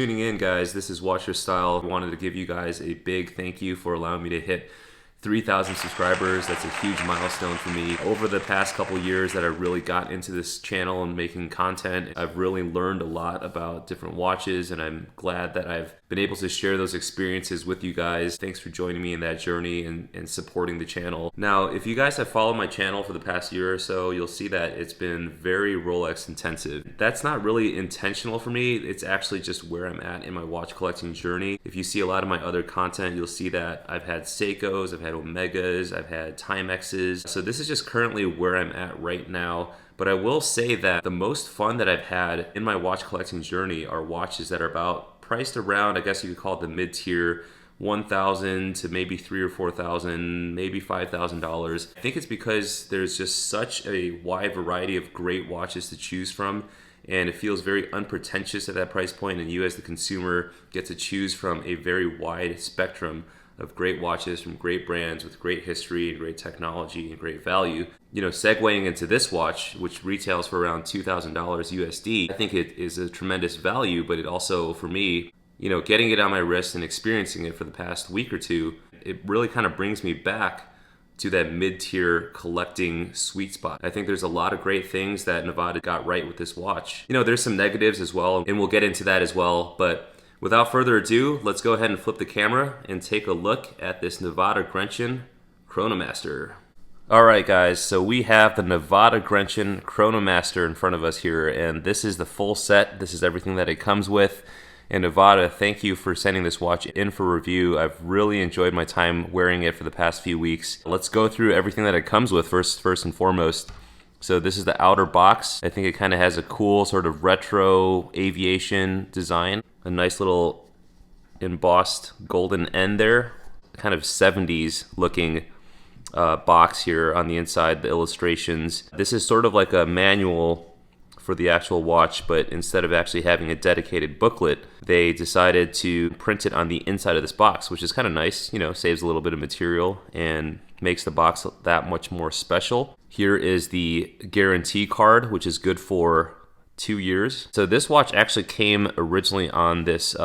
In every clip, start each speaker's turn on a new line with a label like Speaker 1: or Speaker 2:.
Speaker 1: tuning in, guys. This is Watch Your Style. I wanted to give you guys a big thank you for allowing me to hit 3,000 subscribers. That's a huge milestone for me. Over the past couple years that I really got into this channel and making content, I've really learned a lot about different watches, and I'm glad that I've been able to share those experiences with you guys. Thanks for joining me in that journey and supporting the channel. Now, if you guys have followed my channel for the past year or so, you'll see that it's been very Rolex intensive. That's not really intentional for me. It's actually just where I'm at in my watch collecting journey. If you see a lot of my other content, you'll see that I've had Seikos, I've had Omegas, I've had Timexes. So this is just currently where I'm at right now. But I will say that the most fun that I've had in my watch collecting journey are watches that are about priced around, I guess you could call it the mid-tier, $1,000 to maybe $3,000 or $4,000, maybe $5,000. I think it's because there's just such a wide variety of great watches to choose from, and it feels very unpretentious at that price point, and you as the consumer get to choose from a very wide spectrum of great watches from great brands with great history and great technology and great value. You know, segueing into this watch, which retails for around $2,000 USD, I think it is a tremendous value, but it also, for me, you know, getting it on my wrist and experiencing it for the past week or two, it really kind of brings me back to that mid-tier collecting sweet spot. I think there's a lot of great things that Nivada got right with this watch. You know, there's some negatives as well, and we'll get into that as well, but without further ado, let's go ahead and flip the camera and take a look at this Nivada Grenchen Chronomaster. Alright guys, so we have the Nivada Grenchen Chronomaster in front of us here, and this is the full set. This is everything that it comes with. And Nivada, thank you for sending this watch in for review. I've really enjoyed my time wearing it for the past few weeks. Let's go through everything that it comes with first and foremost. So this is the outer box. I think it kind of has a cool sort of retro aviation design. A nice little embossed golden end there. Kind of 70s looking box here on the inside, the illustrations. This is sort of like a manual for the actual watch, but instead of actually having a dedicated booklet, they decided to print it on the inside of this box, which is kind of nice. You know, saves a little bit of material and makes the box that much more special. Here is the guarantee card, which is good for 2 years. So this watch actually came originally on this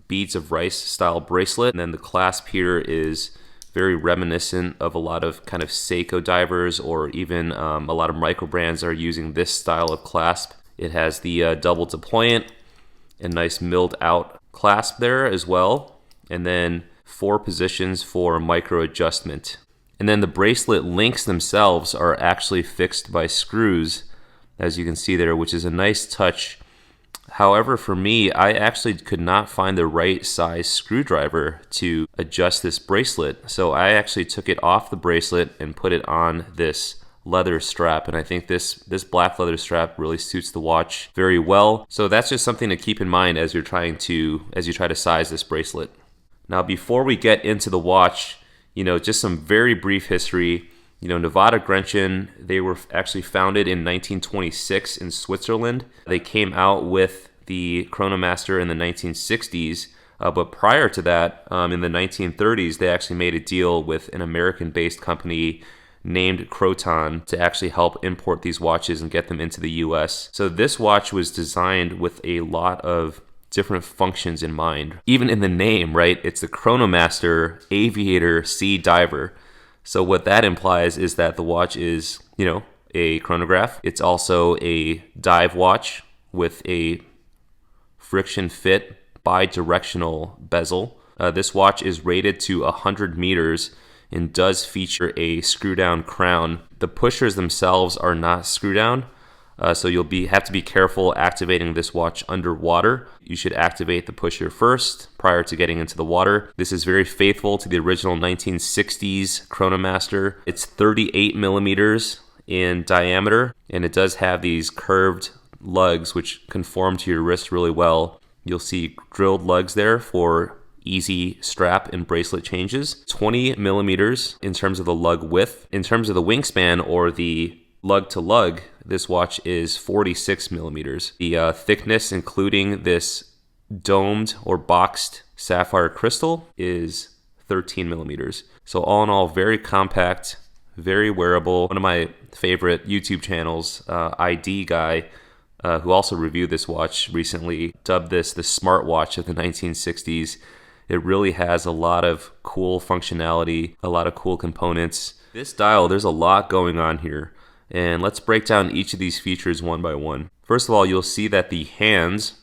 Speaker 1: beads of rice style bracelet, and then the clasp here is very reminiscent of a lot of kind of Seiko divers, or even a lot of micro brands are using this style of clasp. It has the double deployant and nice milled out clasp there as well, and then 4 positions for micro adjustment. And then the bracelet links themselves are actually fixed by screws, as you can see there, which is a nice touch. However, for me, I actually could not find the right size screwdriver to adjust this bracelet. So I actually took it off the bracelet and put it on this leather strap. And I think this black leather strap really suits the watch very well. So that's just something to keep in mind as you try to size this bracelet. Now, before we get into the watch, you know, just some very brief history. You know, Nivada Grenchen, they were actually founded in 1926 in Switzerland. They came out with the Chronomaster in the 1960s, but prior to that, in the 1930s, they actually made a deal with an American-based company named Croton to actually help import these watches and get them into the US. So this watch was designed with a lot of different functions in mind. Even in the name, right? It's the Chronomaster Aviator Sea Diver. So what that implies is that the watch is, you know, a chronograph. It's also a dive watch with a friction fit bi-directional bezel. This watch is rated to 100 meters and does feature a screw-down crown. The pushers themselves are not screw-down, so you'll have to be careful activating this watch underwater. You should activate the pusher first prior to getting into the water. This is very faithful to the original 1960s Chronomaster. It's 38 millimeters in diameter, and it does have these curved lugs which conform to your wrist really well. You'll see drilled lugs there for easy strap and bracelet changes. 20 millimeters in terms of the lug width. In terms of the wingspan, or the lug to lug, this watch is 46 millimeters. The thickness, including this domed or boxed sapphire crystal, is 13 millimeters. So all in all, very compact, very wearable. One of my favorite YouTube channels, ID Guy, who also reviewed this watch recently, dubbed this the smartwatch of the 1960s. It really has a lot of cool functionality, a lot of cool components. This dial, there's a lot going on here. And let's break down each of these features one by one. First of all, you'll see that the hands,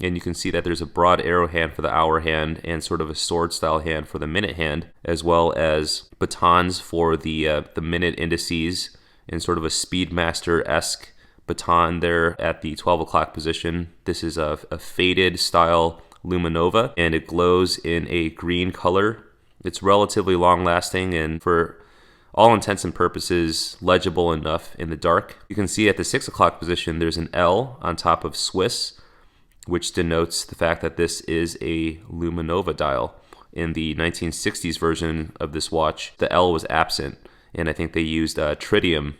Speaker 1: and you can see that there's a broad arrow hand for the hour hand and sort of a sword style hand for the minute hand, as well as batons for the minute indices and sort of a Speedmaster-esque baton there at the 12 o'clock position. This is a faded style Luminova, and it glows in a green color. It's relatively long lasting and for all intents and purposes legible enough in the dark. You can see at the 6 o'clock position there's an L on top of Swiss, which denotes the fact that this is a Luminova dial. In the 1960s version of this watch, the L was absent, and I think they used tritium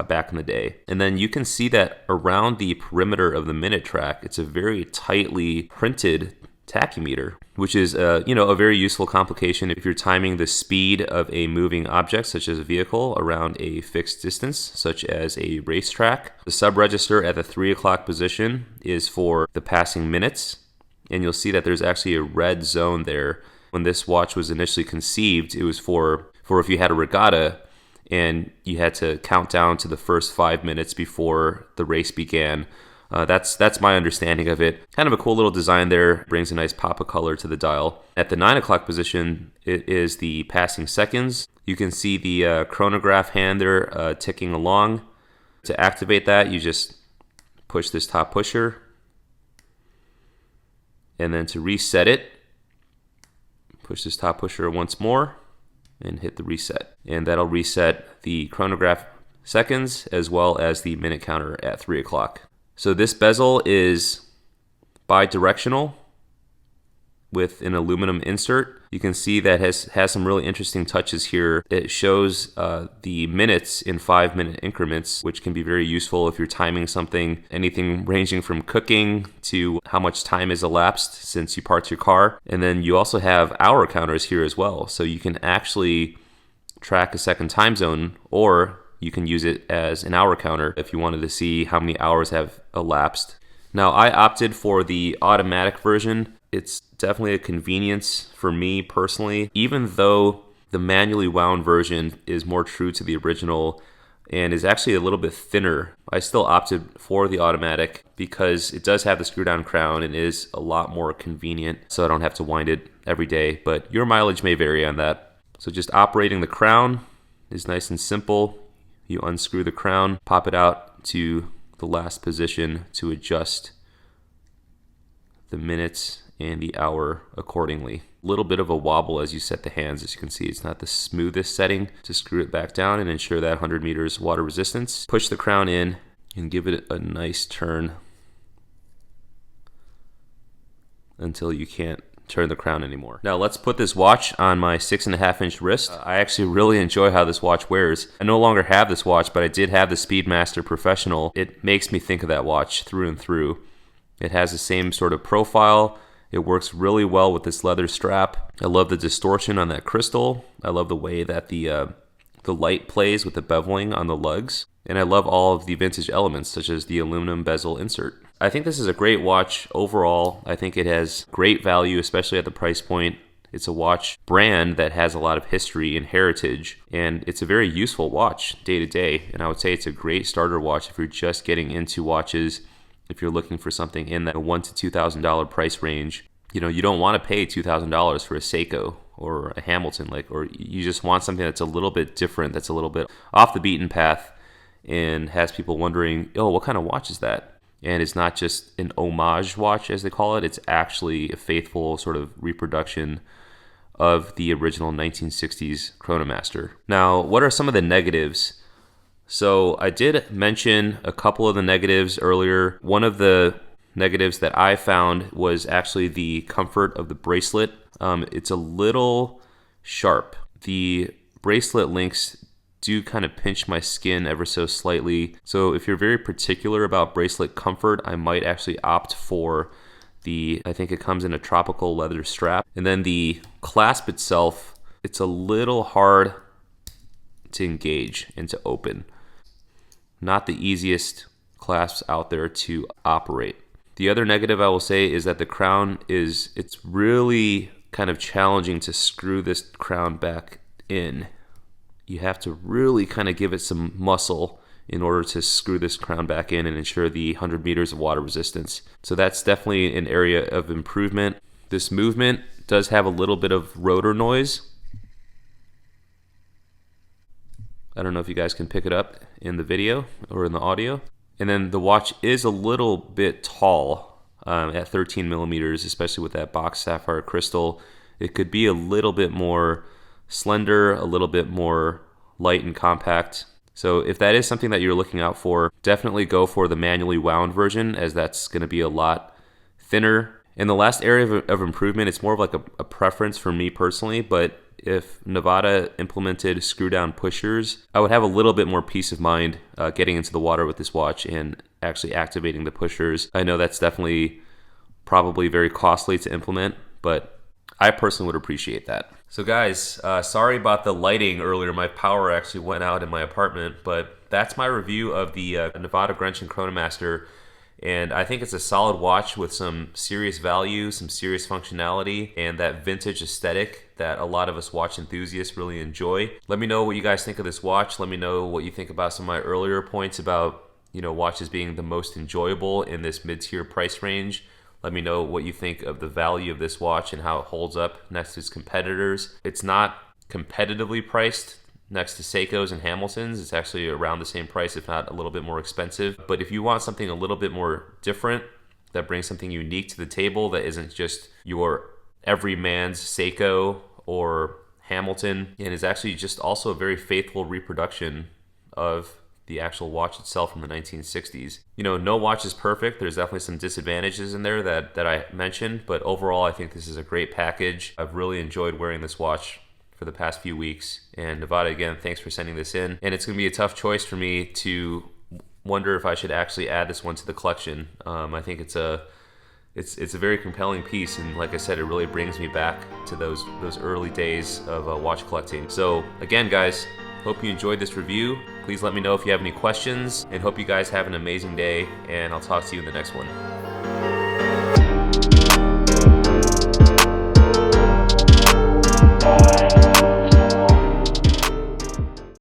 Speaker 1: back in the day. And then you can see that around the perimeter of the minute track, it's a very tightly printed tachymeter, which is a very useful complication if you're timing the speed of a moving object, such as a vehicle, around a fixed distance, such as a racetrack. The sub-register at the 3 o'clock position is for the passing minutes, and you'll see that there's actually a red zone there. When this watch was initially conceived, it was for if you had a regatta and you had to count down to the first 5 minutes before the race began. That's my understanding of it. Kind of a cool little design there. Brings a nice pop of color to the dial. At the 9 o'clock position, it is the passing seconds. You can see the chronograph hand there ticking along. To activate that, you just push this top pusher. And then to reset it, push this top pusher once more and hit the reset. And that'll reset the chronograph seconds as well as the minute counter at 3 o'clock. So this bezel is bi-directional with an aluminum insert. You can see that has some really interesting touches here. It shows the minutes in 5-minute increments, which can be very useful if you're timing something, anything ranging from cooking to how much time has elapsed since you parked your car. And then you also have hour counters here as well. So you can actually track a second time zone, or you can use it as an hour counter if you wanted to see how many hours have elapsed. Now, I opted for the automatic version. It's definitely a convenience for me personally, even though the manually wound version is more true to the original and is actually a little bit thinner. I still opted for the automatic because it does have the screw down crown and is a lot more convenient, so I don't have to wind it every day, but your mileage may vary on that. So just operating the crown is nice and simple. You unscrew the crown, pop it out to the last position to adjust the minutes and the hour accordingly. A little bit of a wobble as you set the hands. As you can see, it's not the smoothest setting. To screw it back down and ensure that 100 meters water resistance. Push the crown in and give it a nice turn until you can't turn the crown anymore. Now let's put this watch on my 6.5-inch wrist. I actually really enjoy how this watch wears. I no longer have this watch, but I did have the Speedmaster Professional. It makes me think of that watch through and through. It has the same sort of profile. It works really well with this leather strap. I love the distortion on that crystal. I love the way that the light plays with the beveling on the lugs. And I love all of the vintage elements, such as the aluminum bezel insert. I think this is a great watch overall. I think it has great value, especially at the price point. It's a watch brand that has a lot of history and heritage, and it's a very useful watch day to day. And I would say it's a great starter watch if you're just getting into watches, if you're looking for something in that $1,000 to $2,000 price range. You know, you don't want to pay $2,000 for a Seiko or a Hamilton, or you just want something that's a little bit different, that's a little bit off the beaten path, and has people wondering, oh, what kind of watch is that? And it's not just an homage watch, as they call it. It's actually a faithful sort of reproduction of the original 1960s Chronomaster. Now, what are some of the negatives? So I did mention a couple of the negatives earlier. One of the negatives that I found was actually the comfort of the bracelet. It's a little sharp. The bracelet links do kind of pinch my skin ever so slightly. So if you're very particular about bracelet comfort, I might actually opt for I think it comes in a tropical leather strap. And then the clasp itself, it's a little hard to engage and to open. Not the easiest clasps out there to operate. The other negative I will say is that the crown it's really kind of challenging to screw this crown back in. You have to really kind of give it some muscle in order to screw this crown back in and ensure the 100 meters of water resistance. So that's definitely an area of improvement. This movement does have a little bit of rotor noise. I don't know if you guys can pick it up in the video or in the audio. And then the watch is a little bit tall at 13 millimeters, especially with that box sapphire crystal. It could be a little bit more slender, a little bit more light and compact. So if that is something that you're looking out for, definitely go for the manually wound version, as that's going to be a lot thinner. And the last area of improvement, it's more of like a preference for me personally, but if Nivada implemented screw down pushers, I would have a little bit more peace of mind getting into the water with this watch and actually activating the pushers. I know that's definitely probably very costly to implement, but I personally would appreciate that. So guys, sorry about the lighting earlier. My power actually went out in my apartment, but that's my review of the Nivada Grenchen Chronomaster. And I think it's a solid watch with some serious value, some serious functionality, and that vintage aesthetic that a lot of us watch enthusiasts really enjoy. Let me know what you guys think of this watch. Let me know what you think about some of my earlier points about, watches being the most enjoyable in this mid-tier price range. Let me know what you think of the value of this watch and how it holds up next to its competitors. It's not competitively priced next to Seiko's and Hamilton's. It's actually around the same price, if not a little bit more expensive. But if you want something a little bit more different, that brings something unique to the table, that isn't just your everyman's Seiko or Hamilton, and is actually just also a very faithful reproduction of the actual watch itself from the 1960s. No watch is perfect. There's definitely some disadvantages in there that I mentioned, but overall I think this is a great package. I've really enjoyed wearing this watch for the past few weeks. And Nivada, again, thanks for sending this in. And it's going to be a tough choice for me to wonder if I should actually add this one to the collection. I think it's a very compelling piece, and like I said, it really brings me back to those early days of watch collecting. So again, guys, hope you enjoyed this review. Please let me know if you have any questions, and hope you guys have an amazing day, and I'll talk to you in the next one.